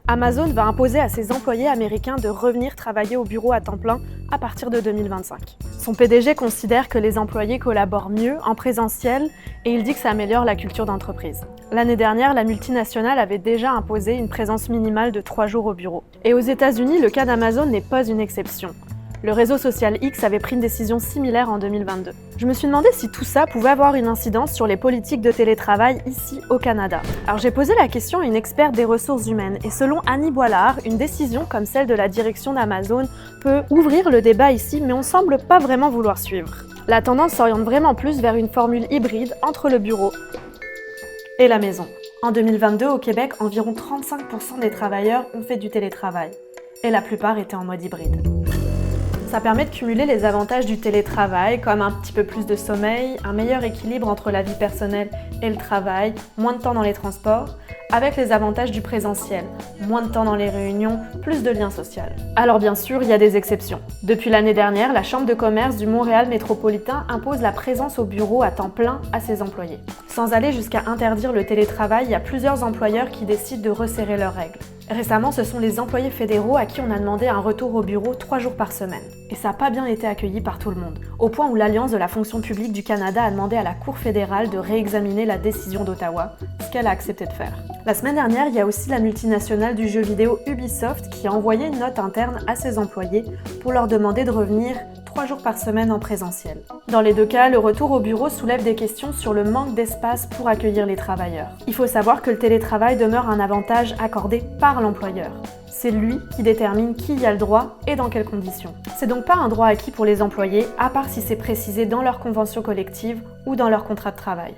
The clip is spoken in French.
Amazon va imposer à ses employés américains de revenir travailler au bureau à temps plein à partir de 2025. Son PDG considère que les employés collaborent mieux en présentiel et il dit que ça améliore la culture d'entreprise. L'année dernière, la multinationale avait déjà imposé une présence minimale de 3 jours au bureau. Et aux États-Unis, le cas d'Amazon n'est pas une exception. Le réseau social X avait pris une décision similaire en 2022. Je me suis demandé si tout ça pouvait avoir une incidence sur les politiques de télétravail ici au Canada. Alors j'ai posé la question à une experte des ressources humaines et selon Annie Boilard, une décision comme celle de la direction d'Amazon peut ouvrir le débat ici, mais on semble pas vraiment vouloir suivre. La tendance s'oriente vraiment plus vers une formule hybride entre le bureau et la maison. En 2022, au Québec, environ 35% des travailleurs ont fait du télétravail et la plupart étaient en mode hybride. Ça permet de cumuler les avantages du télétravail, comme un petit peu plus de sommeil, un meilleur équilibre entre la vie personnelle et le travail, moins de temps dans les transports, avec les avantages du présentiel, moins de temps dans les réunions, plus de liens sociaux. Alors bien sûr, il y a des exceptions. Depuis l'année dernière, la Chambre de commerce du Montréal métropolitain impose la présence au bureau à temps plein à ses employés. Sans aller jusqu'à interdire le télétravail, il y a plusieurs employeurs qui décident de resserrer leurs règles. Récemment, ce sont les employés fédéraux à qui on a demandé un retour au bureau 3 jours par semaine. Et ça n'a pas bien été accueilli par tout le monde, au point où l'Alliance de la fonction publique du Canada a demandé à la Cour fédérale de réexaminer la décision d'Ottawa, ce qu'elle a accepté de faire. La semaine dernière, il y a aussi la multinationale du jeu vidéo Ubisoft qui a envoyé une note interne à ses employés pour leur demander de revenir 3 jours par semaine en présentiel. Dans les deux cas, le retour au bureau soulève des questions sur le manque d'espace pour accueillir les travailleurs. Il faut savoir que le télétravail demeure un avantage accordé par l'employeur. C'est lui qui détermine qui y a le droit et dans quelles conditions. C'est donc pas un droit acquis pour les employés, à part si c'est précisé dans leur convention collective ou dans leur contrat de travail.